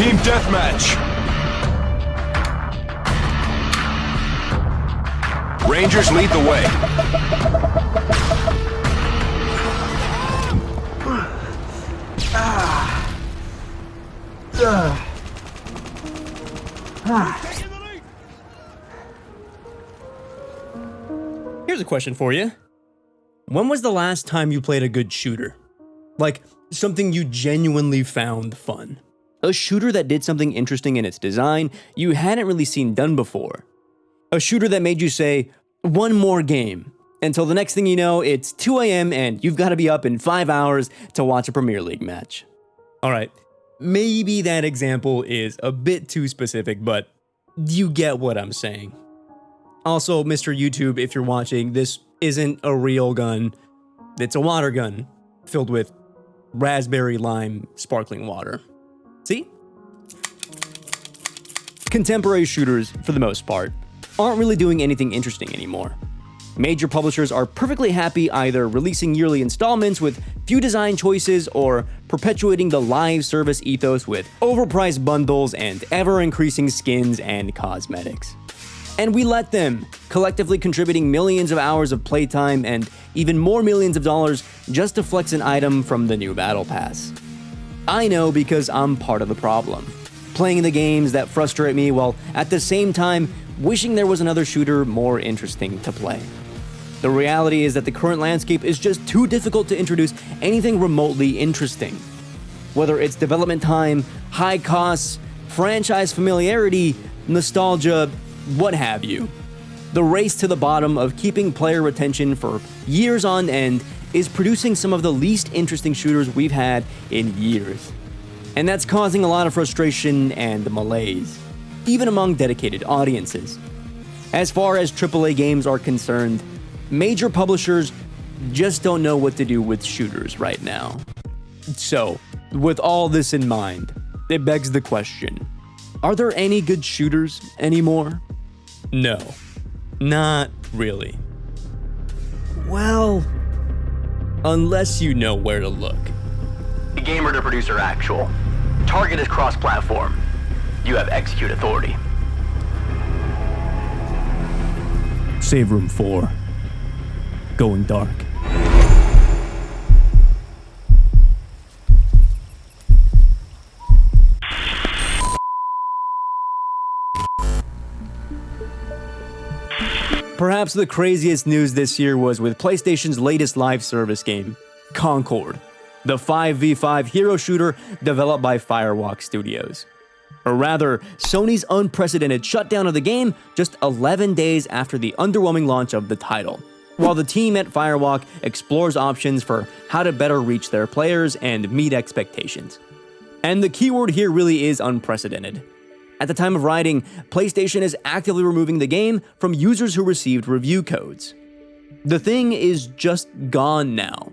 Team Deathmatch. Rangers lead the way. Here's a question for you. When was the last time you played a good shooter? Like, something you genuinely found fun. A shooter that did something interesting in its design you hadn't really seen done before. A shooter that made you say, one more game, until the next thing you know, it's 2 a.m. and you've got to be up in 5 hours to watch a Premier League match. Alright, maybe that example is a bit too specific, but you get what I'm saying. Also, Mr. YouTube, if you're watching, this isn't a real gun. It's a water gun filled with raspberry lime sparkling water. See? Contemporary shooters, for the most part, aren't really doing anything interesting anymore. Major publishers are perfectly happy either releasing yearly installments with few design choices or perpetuating the live service ethos with overpriced bundles and ever-increasing skins and cosmetics. And we let them, collectively contributing millions of hours of playtime and even more millions of dollars just to flex an item from the new Battle Pass. I know because I'm part of the problem, playing the games that frustrate me while at the same time wishing there was another shooter more interesting to play. The reality is that the current landscape is just too difficult to introduce anything remotely interesting. Whether it's development time, high costs, franchise familiarity, nostalgia, what have you. The race to the bottom of keeping player retention for years on end is producing some of the least interesting shooters we've had in years. And that's causing a lot of frustration and malaise, even among dedicated audiences. As far as AAA games are concerned, major publishers just don't know what to do with shooters right now. So, with all this in mind, it begs the question, are there any good shooters anymore? No, not really. Well, unless you know where to look. Gamer to producer actual. Target is cross-platform. You have execute authority. Save room 4. Going dark. Perhaps the craziest news this year was with PlayStation's latest live service game, Concord, the 5v5 hero shooter developed by Firewalk Studios. Or rather, Sony's unprecedented shutdown of the game just 11 days after the underwhelming launch of the title, while the team at Firewalk explores options for how to better reach their players and meet expectations. And the keyword here really is unprecedented. At the time of writing, PlayStation is actively removing the game from users who received review codes. The thing is just gone now.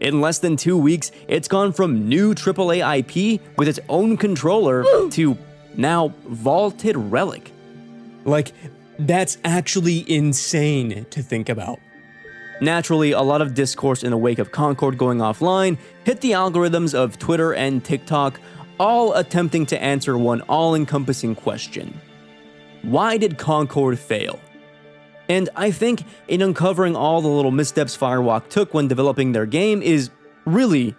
In less than 2 weeks, it's gone from new AAA IP with its own controller to now vaulted relic. Like, that's actually insane to think about. Naturally, a lot of discourse in the wake of Concord going offline hit the algorithms of Twitter and TikTok, all attempting to answer one all-encompassing question. Why did Concord fail? And I think in uncovering all the little missteps Firewalk took when developing their game is really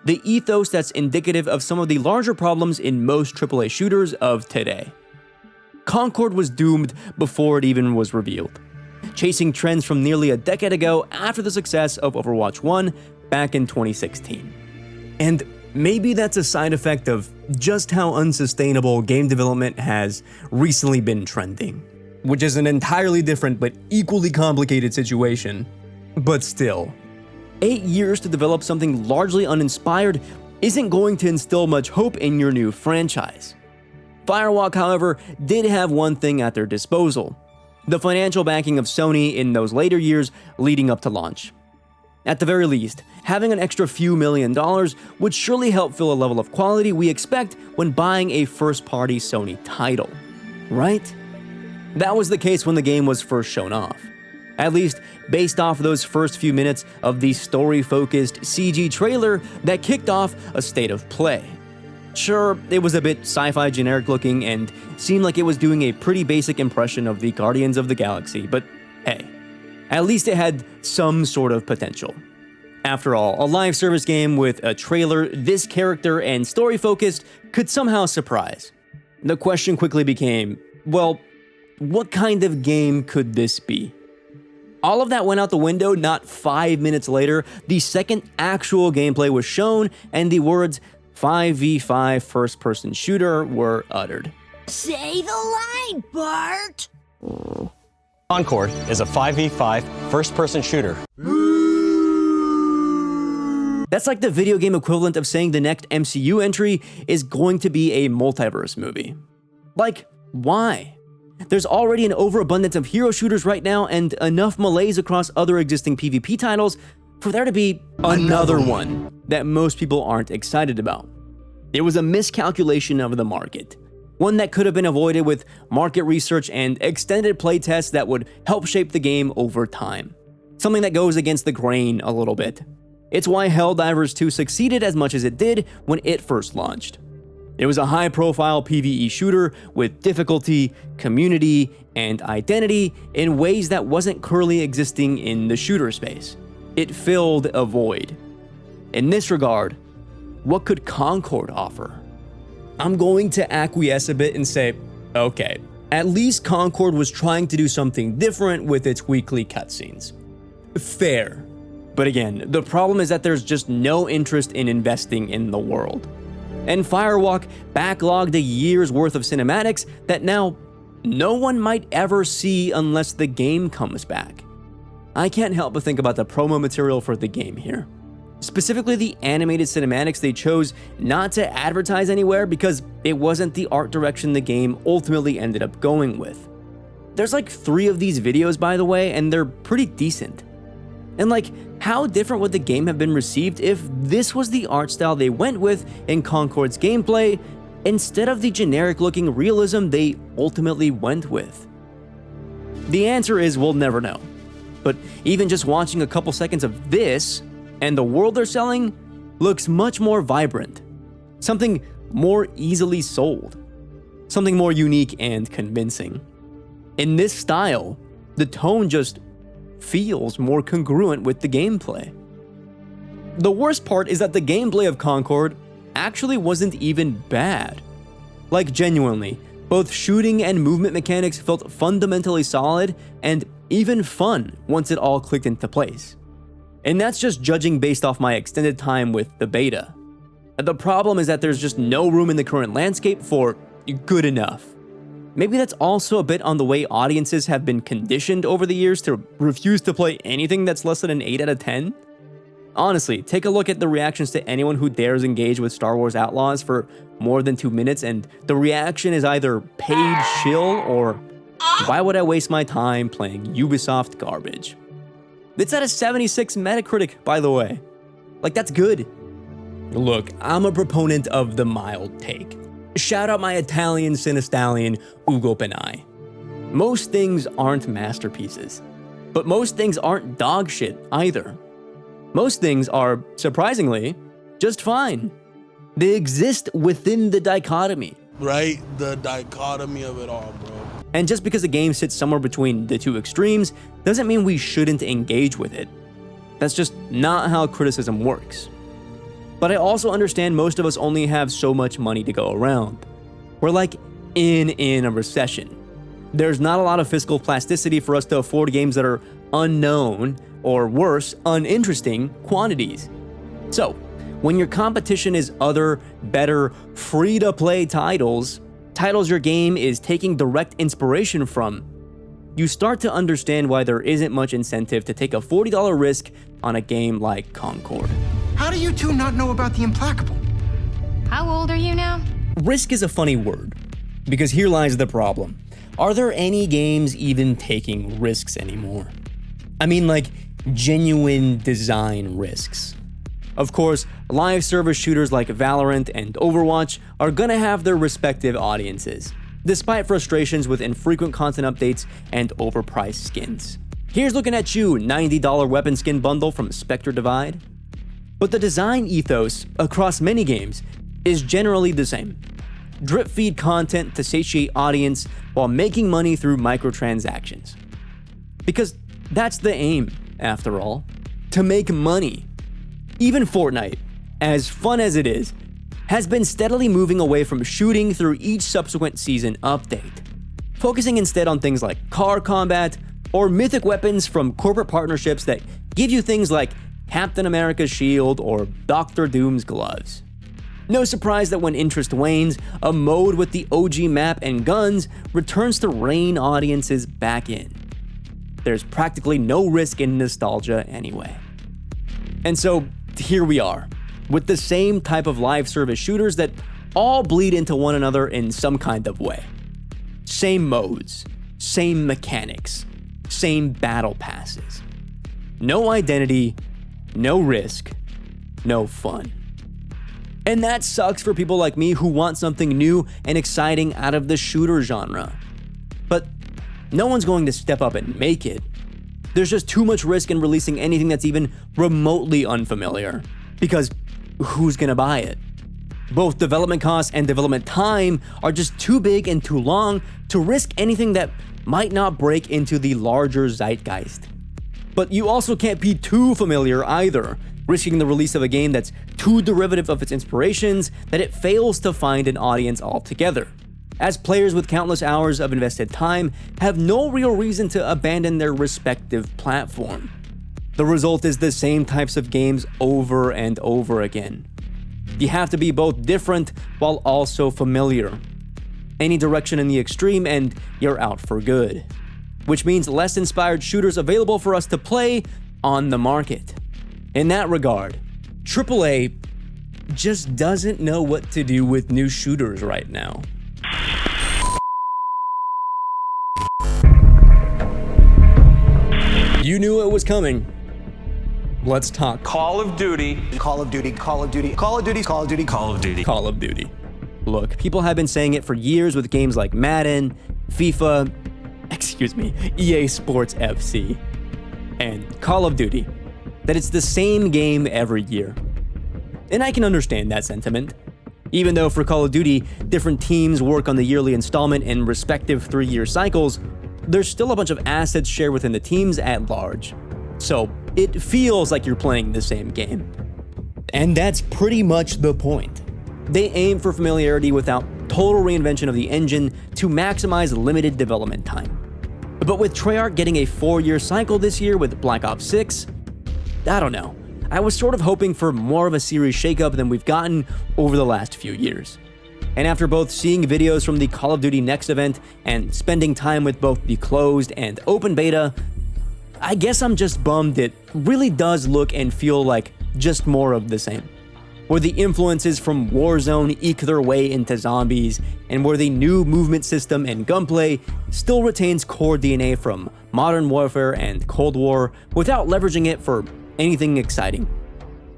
the ethos that's indicative of some of the larger problems in most AAA shooters of today. Concord was doomed before it even was revealed, chasing trends from nearly a decade ago after the success of Overwatch 1 back in 2016. And maybe that's a side effect of just how unsustainable game development has recently been trending, which is an entirely different but equally complicated situation. But still, 8 years to develop something largely uninspired isn't going to instill much hope in your new franchise. Firewalk, however, did have one thing at their disposal: the financial backing of Sony in those later years leading up to launch. At the very least, having an extra few $1 million would surely help fill a level of quality we expect when buying a first-party Sony title, right? That was the case when the game was first shown off, at least based off those first few minutes of the story-focused CG trailer that kicked off a state of play. Sure, it was a bit sci-fi generic looking and seemed like it was doing a pretty basic impression of the Guardians of the Galaxy, but hey, at least it had some sort of potential. After all, a live service game with a trailer this character and story focused could somehow surprise. The question quickly became, well, what kind of game could this be? All of that went out the window not 5 minutes later. The second actual gameplay was shown and the words 5v5 first-person shooter were uttered. Say the line, Bart! Concord is a 5v5 first-person shooter. That's like the video game equivalent of saying the next MCU entry is going to be a multiverse movie. Like, why? There's already an overabundance of hero shooters right now and enough malaise across other existing PvP titles for there to be another one that most people aren't excited about. It was a miscalculation of the market. One that could have been avoided with market research and extended playtests that would help shape the game over time. Something that goes against the grain a little bit. It's why Helldivers 2 succeeded as much as it did when it first launched. It was a high-profile PvE shooter with difficulty, community, and identity in ways that wasn't currently existing in the shooter space. It filled a void. In this regard, what could Concord offer? I'm going to acquiesce a bit and say, okay, at least Concord was trying to do something different with its weekly cutscenes. Fair. But again, the problem is that there's just no interest in investing in the world. And Firewalk backlogged a year's worth of cinematics that now no one might ever see unless the game comes back. I can't help but think about the promo material for the game here. Specifically the animated cinematics they chose not to advertise anywhere because it wasn't the art direction the game ultimately ended up going with. There's like 3 of these videos, by the way, and they're pretty decent. And like, how different would the game have been received if this was the art style they went with in Concord's gameplay instead of the generic looking realism they ultimately went with? The answer is we'll never know. But even just watching a couple seconds of this, and the world they're selling looks much more vibrant. Something more easily sold. Something more unique and convincing. In this style, the tone just feels more congruent with the gameplay. The worst part is that the gameplay of Concord actually wasn't even bad. Like genuinely, both shooting and movement mechanics felt fundamentally solid and even fun once it all clicked into place. And that's just judging based off my extended time with the beta. The problem is that there's just no room in the current landscape for good enough. Maybe that's also a bit on the way audiences have been conditioned over the years to refuse to play anything that's less than an 8 out of 10. Honestly, take a look at the reactions to anyone who dares engage with Star Wars Outlaws for more than 2 minutes, and the reaction is either paid shill or why would I waste my time playing Ubisoft garbage? It's at a 76 Metacritic, by the way. Like, that's good. Look, I'm a proponent of the mild take. Shout out my Italian Cinestallion, Ugo Benai. Most things aren't masterpieces, but most things aren't dog shit either. Most things are, surprisingly, just fine. They exist within the dichotomy. Right? The dichotomy of it all, bro. And just because a game sits somewhere between the two extremes doesn't mean we shouldn't engage with it. That's just not how criticism works. But I also understand most of us only have so much money to go around. We're like in a recession. There's not a lot of fiscal plasticity for us to afford games that are unknown, or worse, uninteresting quantities. So, when your competition is other, better, free-to-play titles your game is taking direct inspiration from, you start to understand why there isn't much incentive to take a $40 risk on a game like Concord. How do you two not know about the implacable? How old are you now? Risk is a funny word, because here lies the problem. Are there any games even taking risks anymore? I mean, like, genuine design risks. Of course, live service shooters like Valorant and Overwatch are gonna have their respective audiences, despite frustrations with infrequent content updates and overpriced skins. Here's looking at you, $90 weapon skin bundle from Spectre Divide. But the design ethos across many games is generally the same. Drip feed content to satiate audience while making money through microtransactions. Because that's the aim, after all, to make money. Even Fortnite, as fun as it is, has been steadily moving away from shooting through each subsequent season update, focusing instead on things like car combat or mythic weapons from corporate partnerships that give you things like Captain America's shield or Doctor Doom's gloves. No surprise that when interest wanes, a mode with the OG map and guns returns to rein audiences back in. There's practically no risk in nostalgia anyway. And so here we are, with the same type of live service shooters that all bleed into one another in some kind of way. Same modes, same mechanics, same battle passes. No identity, no risk, no fun. And that sucks for people like me who want something new and exciting out of the shooter genre. But no one's going to step up and make it. There's just too much risk in releasing anything that's even remotely unfamiliar. Because who's gonna buy it? Both development costs and development time are just too big and too long to risk anything that might not break into the larger zeitgeist. But you also can't be too familiar either, risking the release of a game that's too derivative of its inspirations that it fails to find an audience altogether, as players with countless hours of invested time have no real reason to abandon their respective platform. The result is the same types of games over and over again. You have to be both different while also familiar. Any direction in the extreme and you're out for good. Which means less inspired shooters available for us to play on the market. In that regard, AAA just doesn't know what to do with new shooters right now. You knew it was coming. Let's talk Call of Duty. Call of Duty, Call of Duty, Call of Duty, Call of Duty, Call of Duty. Call of Duty. Look, people have been saying it for years with games like Madden, FIFA, EA Sports FC, and Call of Duty, that it's the same game every year. And I can understand that sentiment. Even though for Call of Duty, different teams work on the yearly installment in respective 3-year cycles, there's still a bunch of assets shared within the teams at large. So it feels like you're playing the same game. And that's pretty much the point. They aim for familiarity without total reinvention of the engine to maximize limited development time. But with Treyarch getting a 4-year cycle this year with Black Ops 6, I don't know. I was sort of hoping for more of a series shakeup than we've gotten over the last few years. And after both seeing videos from the Call of Duty Next event and spending time with both the closed and open beta, I guess I'm just bummed it really does look and feel like just more of the same. Where the influences from Warzone eke their way into zombies, and where the new movement system and gunplay still retains core DNA from Modern Warfare and Cold War without leveraging it for anything exciting.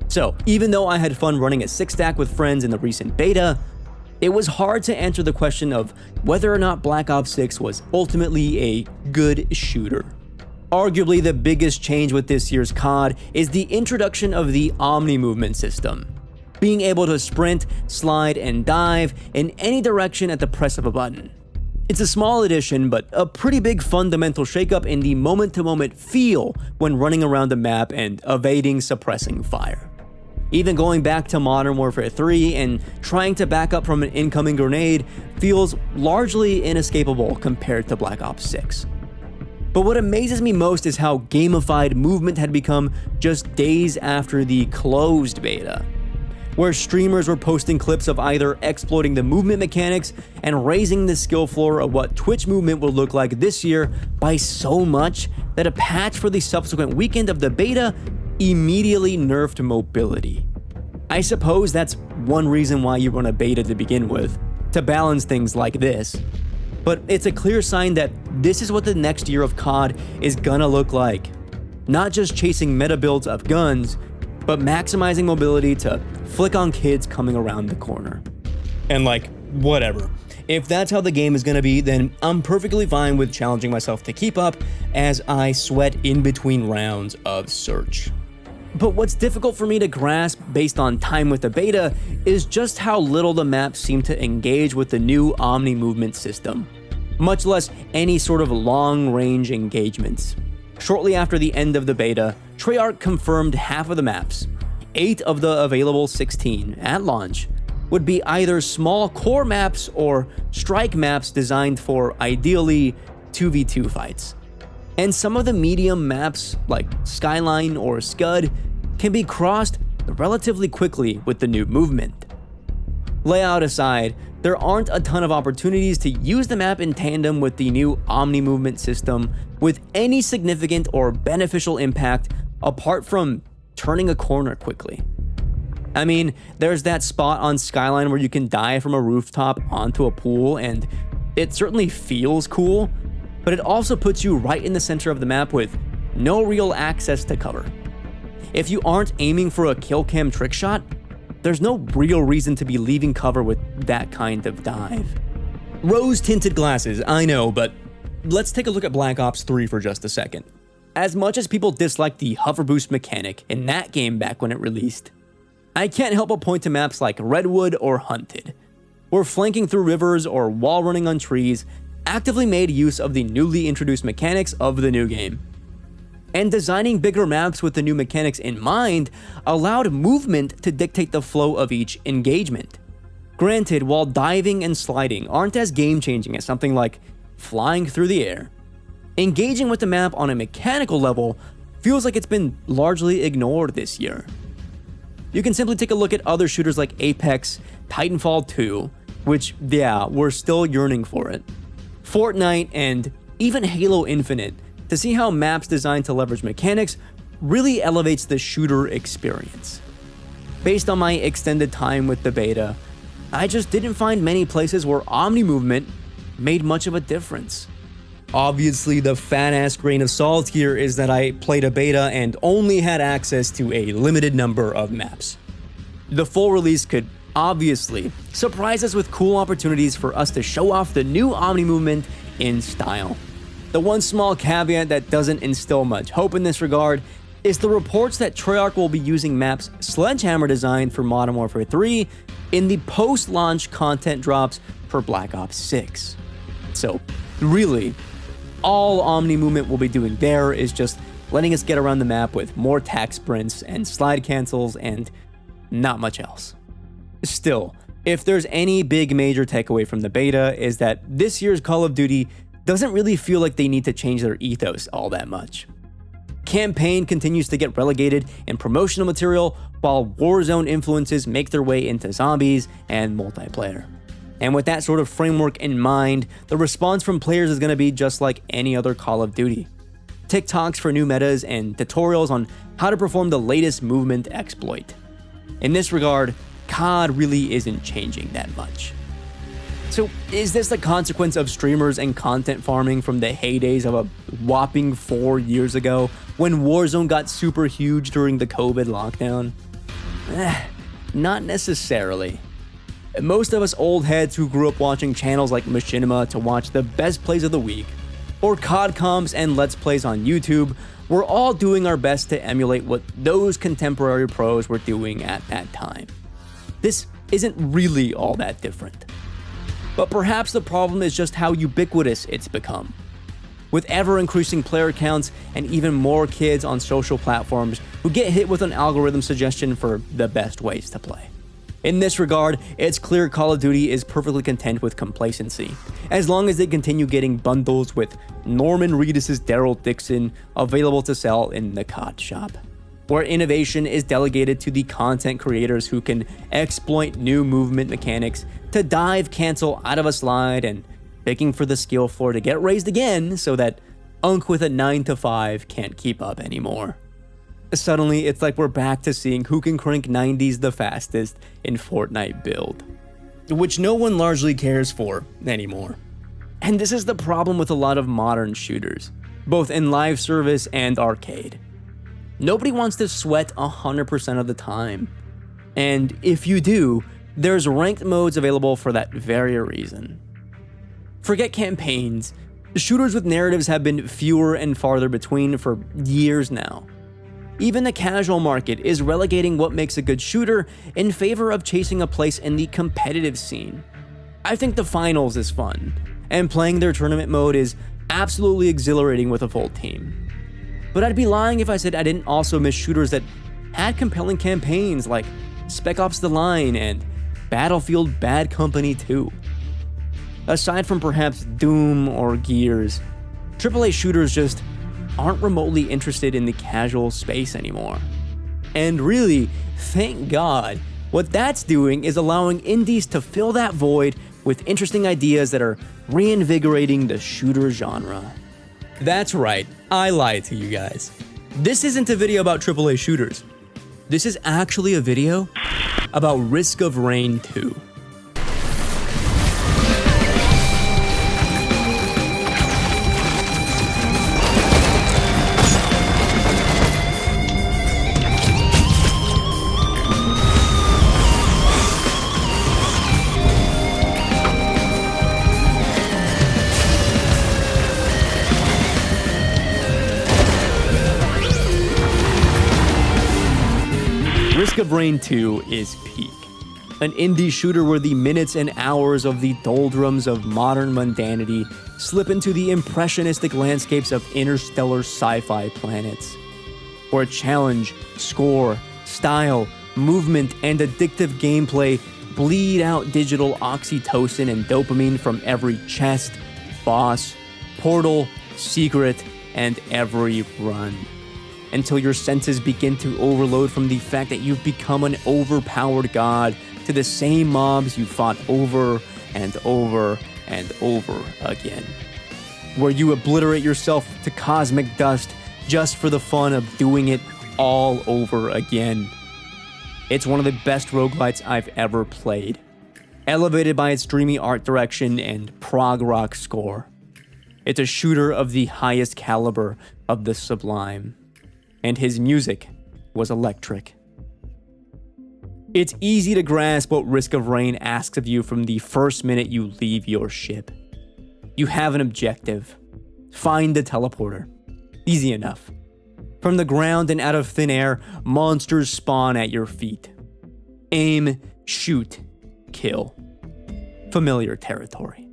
So, even though I had fun running a 6-stack with friends in the recent beta, it was hard to answer the question of whether or not Black Ops 6 was ultimately a good shooter. Arguably the biggest change with this year's COD is the introduction of the Omni movement system. Being able to sprint, slide, and dive in any direction at the press of a button. It's a small addition, but a pretty big fundamental shakeup in the moment-to-moment feel when running around the map and evading suppressing fire. Even going back to Modern Warfare 3 and trying to back up from an incoming grenade feels largely inescapable compared to Black Ops 6. But what amazes me most is how gamified movement had become just days after the closed beta, where streamers were posting clips of either exploiting the movement mechanics and raising the skill floor of what Twitch movement will look like this year by so much that a patch for the subsequent weekend of the beta immediately nerfed mobility. I suppose that's one reason why you run a beta to begin with, to balance things like this. But it's a clear sign that this is what the next year of COD is gonna look like. Not just chasing meta builds of guns, but maximizing mobility to flick on kids coming around the corner. And like, whatever. If that's how the game is gonna be, then I'm perfectly fine with challenging myself to keep up as I sweat in between rounds of search. But what's difficult for me to grasp based on time with the beta is just how little the maps seem to engage with the new Omni movement system, much less any sort of long-range engagements. Shortly after the end of the beta, Treyarch confirmed half of the maps, 8 of the available 16 at launch, would be either small core maps or strike maps designed for, ideally, 2v2 fights. And some of the medium maps, like Skyline or Scud, can be crossed relatively quickly with the new movement. Layout aside, there aren't a ton of opportunities to use the map in tandem with the new Omni movement system with any significant or beneficial impact apart from turning a corner quickly. I mean, there's that spot on Skyline where you can dive from a rooftop onto a pool, and it certainly feels cool, but it also puts you right in the center of the map with no real access to cover. If you aren't aiming for a kill cam trick shot, there's no real reason to be leaving cover with that kind of dive. Rose-tinted glasses, I know, but let's take a look at Black Ops 3 for just a second. As much as people dislike the hover boost mechanic in that game back when it released, I can't help but point to maps like Redwood or Hunted, where flanking through rivers or wall running on trees actively made use of the newly introduced mechanics of the new game. And designing bigger maps with the new mechanics in mind allowed movement to dictate the flow of each engagement. Granted, while diving and sliding aren't as game-changing as something like flying through the air, engaging with the map on a mechanical level feels like it's been largely ignored this year. You can simply take a look at other shooters like Apex, Titanfall 2, which, yeah, we're still yearning for it, Fortnite, and even Halo Infinite, to see how maps designed to leverage mechanics really elevates the shooter experience. Based on my extended time with the beta, I just didn't find many places where Omni movement made much of a difference. Obviously, the fat-ass grain of salt here is that I played a beta and only had access to a limited number of maps. The full release could obviously surprise us with cool opportunities for us to show off the new Omni movement in style. The one small caveat that doesn't instill much hope in this regard is the reports that Treyarch will be using maps Sledgehammer designed for Modern Warfare 3 in the post-launch content drops for Black Ops 6. So, really, all Omni movement will be doing there is just letting us get around the map with more tack sprints and slide cancels and not much else. Still, if there's any big major takeaway from the beta is that this year's Call of Duty doesn't really feel like they need to change their ethos all that much. Campaign continues to get relegated in promotional material while Warzone influences make their way into zombies and multiplayer. And with that sort of framework in mind, the response from players is going to be just like any other Call of Duty. TikToks for new metas and tutorials on how to perform the latest movement exploit. In this regard, COD really isn't changing that much. So is this the consequence of streamers and content farming from the heydays of a whopping 4 years ago when Warzone got super huge during the COVID lockdown? Not necessarily. Most of us old heads who grew up watching channels like Machinima to watch the best plays of the week, or COD comps and Let's Plays on YouTube, we're all doing our best to emulate what those contemporary pros were doing at that time. This isn't really all that different. But perhaps the problem is just how ubiquitous it's become. With ever-increasing player counts and even more kids on social platforms who get hit with an algorithm suggestion for the best ways to play. In this regard, it's clear Call of Duty is perfectly content with complacency, as long as they continue getting bundles with Norman Reedus' Daryl Dixon available to sell in the COD shop, where innovation is delegated to the content creators who can exploit new movement mechanics to dive cancel out of a slide and begging for the skill floor to get raised again so that Unk with a 9 to 5 can't keep up anymore. Suddenly, it's like we're back to seeing who can crank 90s the fastest in Fortnite build, which no one largely cares for anymore. And this is the problem with a lot of modern shooters, both in live service and arcade. Nobody wants to sweat 100% of the time. And if you do, there's ranked modes available for that very reason. Forget campaigns. Shooters with narratives have been fewer and farther between for years now. Even the casual market is relegating what makes a good shooter in favor of chasing a place in the competitive scene. I think the finals is fun, and playing their tournament mode is absolutely exhilarating with a full team. But I'd be lying if I said I didn't also miss shooters that had compelling campaigns like Spec Ops: The Line and Battlefield Bad Company 2. Aside from perhaps Doom or Gears, AAA shooters just aren't remotely interested in the casual space anymore. And really, thank God, what that's doing is allowing indies to fill that void with interesting ideas that are reinvigorating the shooter genre. That's right, I lied to you guys. This isn't a video about AAA shooters. This is actually a video about Risk of Rain 2. Risk of Rain 2 is peak. An indie shooter where the minutes and hours of the doldrums of modern mundanity slip into the impressionistic landscapes of interstellar sci-fi planets. Where challenge, score, style, movement, and addictive gameplay bleed out digital oxytocin and dopamine from every chest, boss, portal, secret, and every run. Until your senses begin to overload from the fact that you've become an overpowered god to the same mobs you fought over and over and over again. Where you obliterate yourself to cosmic dust just for the fun of doing it all over again. It's one of the best roguelites I've ever played, elevated by its dreamy art direction and prog rock score. It's a shooter of the highest caliber of the sublime. And his music was electric. It's easy to grasp what Risk of Rain asks of you from the first minute you leave your ship. You have an objective. Find the teleporter. Easy enough. From the ground and out of thin air, monsters spawn at your feet. Aim, shoot, kill. Familiar territory.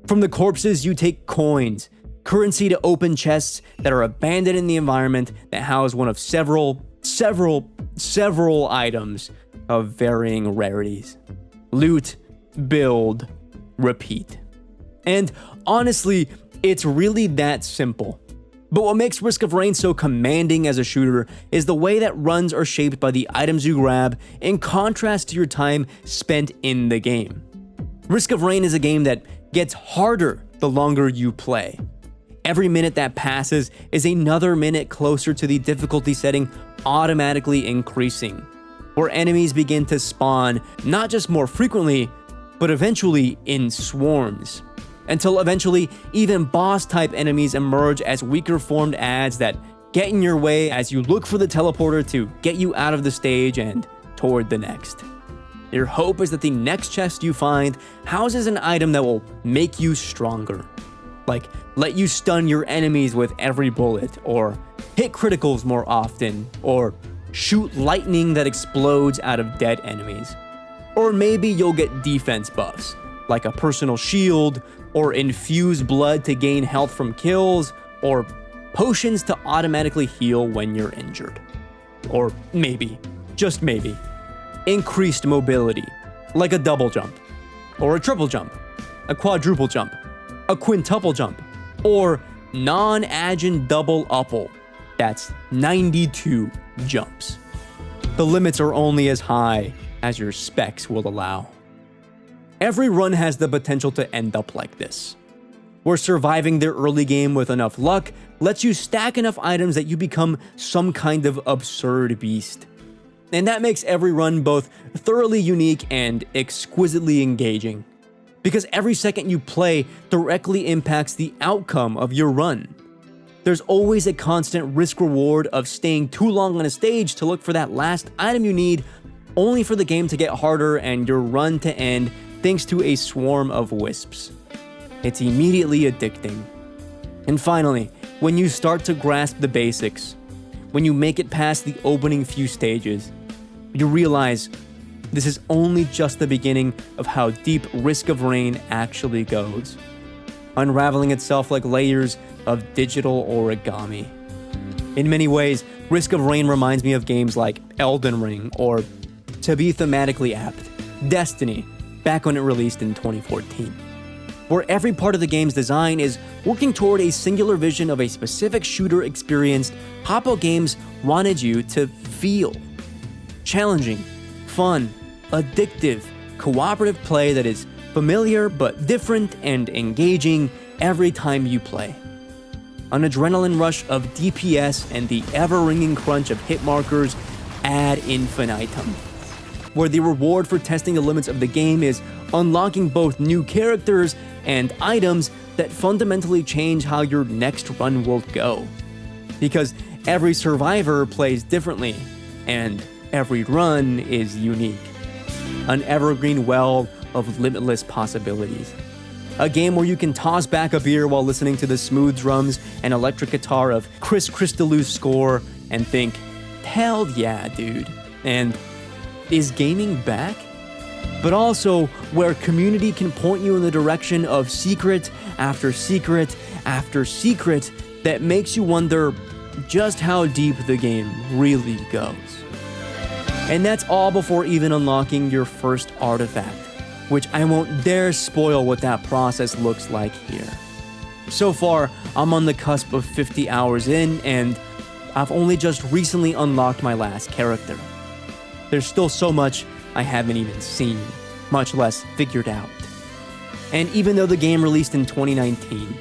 From the corpses, you take coins, currency to open chests that are abandoned in the environment that house one of several items of varying rarities. Loot, build, repeat. And honestly, it's really that simple. But what makes Risk of Rain so commanding as a shooter is the way that runs are shaped by the items you grab in contrast to your time spent in the game. Risk of Rain is a game that gets harder the longer you play. Every minute that passes is another minute closer to the difficulty setting automatically increasing, where enemies begin to spawn not just more frequently, but eventually in swarms, until eventually even boss-type enemies emerge as weaker formed adds that get in your way as you look for the teleporter to get you out of the stage and toward the next. Your hope is that the next chest you find houses an item that will make you stronger. Like, let you stun your enemies with every bullet, or hit criticals more often, or shoot lightning that explodes out of dead enemies. Or maybe you'll get defense buffs, like a personal shield, or infuse blood to gain health from kills, or potions to automatically heal when you're injured. Or maybe, just maybe, increased mobility, like a double jump, or a triple jump, a quadruple jump, a quintuple jump, or non-agent double upple. That's 92 jumps. The limits are only as high as your specs will allow. Every run has the potential to end up like this, where surviving their early game with enough luck lets you stack enough items that you become some kind of absurd beast. And that makes every run both thoroughly unique and exquisitely engaging, because every second you play directly impacts the outcome of your run. There's always a constant risk-reward of staying too long on a stage to look for that last item you need, only for the game to get harder and your run to end thanks to a swarm of wisps. It's immediately addicting. And finally, when you start to grasp the basics, when you make it past the opening few stages, you realize this is only just the beginning of how deep Risk of Rain actually goes, unraveling itself like layers of digital origami. In many ways, Risk of Rain reminds me of games like Elden Ring or, to be thematically apt, Destiny, back when it released in 2014, where every part of the game's design is working toward a singular vision of a specific shooter experience Hoppo Games wanted you to feel. Challenging, fun, addictive, cooperative play that is familiar but different and engaging every time you play. An adrenaline rush of DPS and the ever-ringing crunch of hit markers ad infinitum, where the reward for testing the limits of the game is unlocking both new characters and items that fundamentally change how your next run will go. Because every survivor plays differently, and every run is unique. An evergreen well of limitless possibilities. A game where you can toss back a beer while listening to the smooth drums and electric guitar of Chris Christolou's score and think, hell yeah, dude. And is gaming back? But also where community can point you in the direction of secret after secret after secret that makes you wonder just how deep the game really goes. And that's all before even unlocking your first artifact, which I won't dare spoil what that process looks like here. So far, I'm on the cusp of 50 hours in, and I've only just recently unlocked my last character. There's still so much I haven't even seen, much less figured out. And even though the game released in 2019,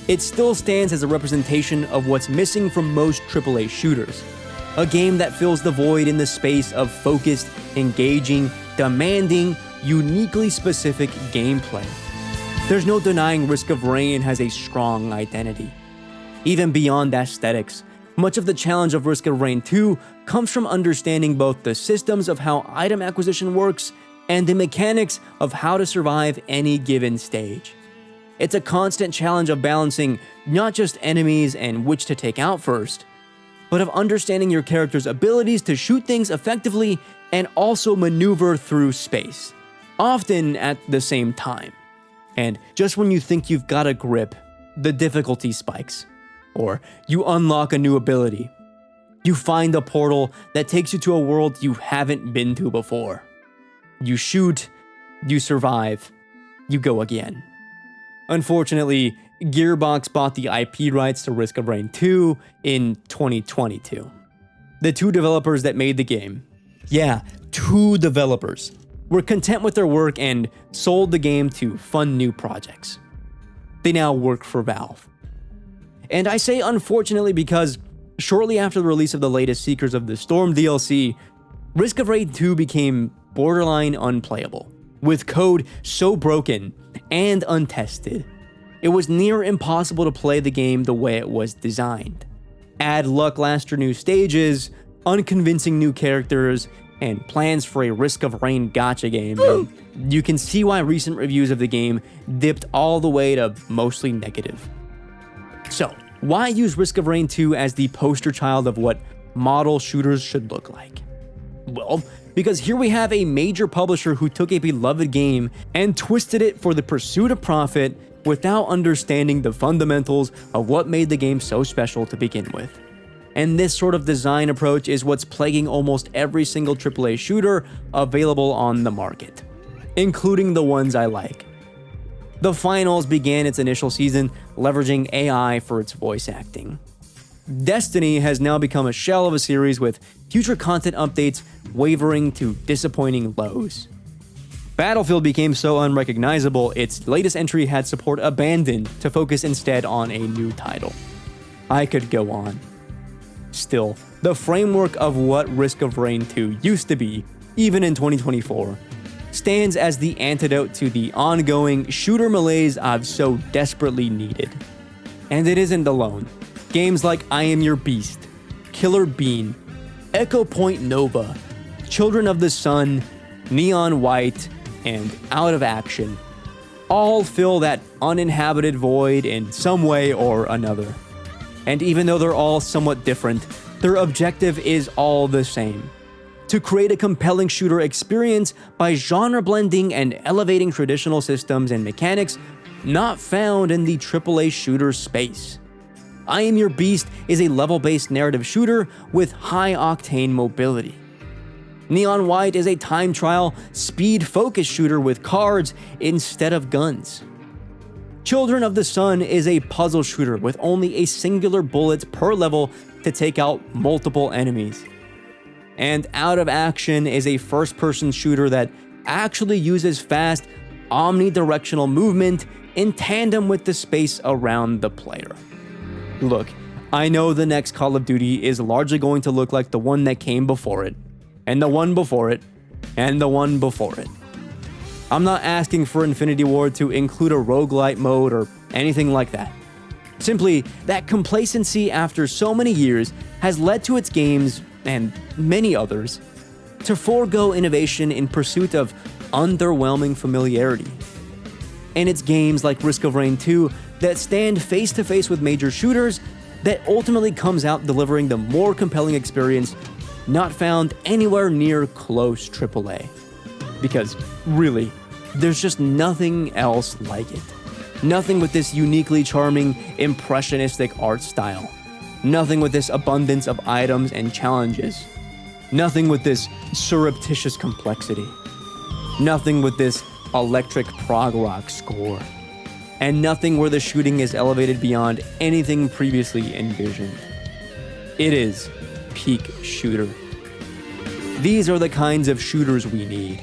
it still stands as a representation of what's missing from most AAA shooters. A game that fills the void in the space of focused, engaging, demanding, uniquely specific gameplay. There's no denying Risk of Rain has a strong identity. Even beyond aesthetics, much of the challenge of Risk of Rain 2 comes from understanding both the systems of how item acquisition works and the mechanics of how to survive any given stage. It's a constant challenge of balancing not just enemies and which to take out first, but of understanding your character's abilities to shoot things effectively and also maneuver through space, often at the same time. And just when you think you've got a grip, the difficulty spikes, or you unlock a new ability. You find a portal that takes you to a world you haven't been to before. You shoot, you survive, you go again. Unfortunately, Gearbox bought the IP rights to Risk of Rain 2 in 2022. The two developers that made the game, two developers, were content with their work and sold the game to fund new projects. They now work for Valve. And I say unfortunately because shortly after the release of the latest Seekers of the Storm DLC, Risk of Rain 2 became borderline unplayable, with code so broken and untested, it was near impossible to play the game the way it was designed. Add lackluster new stages, unconvincing new characters, and plans for a Risk of Rain gacha game, and you can see why recent reviews of the game dipped all the way to mostly negative. So, why use Risk of Rain 2 as the poster child of what model shooters should look like? Well, because here we have a major publisher who took a beloved game and twisted it for the pursuit of profit without understanding the fundamentals of what made the game so special to begin with. And this sort of design approach is what's plaguing almost every single AAA shooter available on the market, including the ones I like. The Finals began its initial season leveraging AI for its voice acting. Destiny has now become a shell of a series with future content updates wavering to disappointing lows. Battlefield became so unrecognizable, its latest entry had support abandoned to focus instead on a new title. I could go on. Still, the framework of what Risk of Rain 2 used to be, even in 2024, stands as the antidote to the ongoing shooter malaise I've so desperately needed. And it isn't alone. Games like I Am Your Beast, Killer Bean, Echo Point Nova, Children of the Sun, Neon White, and Out of Action all fill that uninhabited void in some way or another. And even though they're all somewhat different, their objective is all the same: to create a compelling shooter experience by genre blending and elevating traditional systems and mechanics not found in the AAA shooter space. I Am Your Beast is a level-based narrative shooter with high-octane mobility. Neon White is a time trial, speed-focused shooter with cards instead of guns. Children of the Sun is a puzzle shooter with only a singular bullet per level to take out multiple enemies. And Out of Action is a first-person shooter that actually uses fast, omnidirectional movement in tandem with the space around the player. Look, I know the next Call of Duty is largely going to look like the one that came before it, and the one before it, and the one before it. I'm not asking for Infinity Ward to include a roguelite mode or anything like that. Simply, that complacency after so many years has led to its games, and many others, to forego innovation in pursuit of underwhelming familiarity. And it's games like Risk of Rain 2 that stand face to face with major shooters that ultimately comes out delivering the more compelling experience not found anywhere near close AAA. Because, really, there's just nothing else like it. Nothing with this uniquely charming, impressionistic art style. Nothing with this abundance of items and challenges. Nothing with this surreptitious complexity. Nothing with this electric prog rock score. And nothing where the shooting is elevated beyond anything previously envisioned. It is peak shooter. These are the kinds of shooters we need.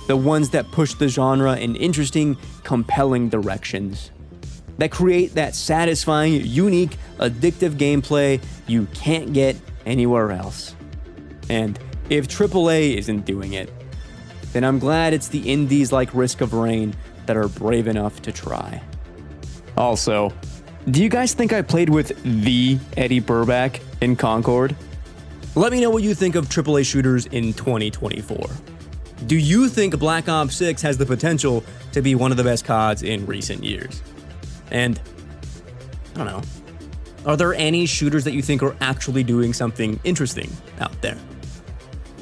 The ones that push the genre in interesting, compelling directions. That create that satisfying, unique, addictive gameplay you can't get anywhere else. And if AAA isn't doing it, then I'm glad it's the indies like Risk of Rain that are brave enough to try. Also, do you guys think I played with the Eddie Burback in Concord? Let me know what you think of AAA shooters in 2024. Do you think Black Ops 6 has the potential to be one of the best CODs in recent years? And, I don't know, are there any shooters that you think are actually doing something interesting out there?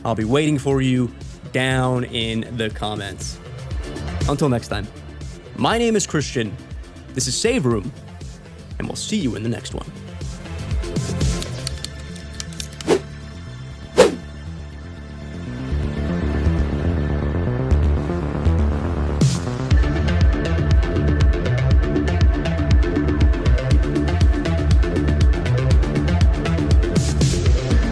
I'll be waiting for you down in the comments. Until next time, my name is Christian, this is Save Room, and we'll see you in the next one.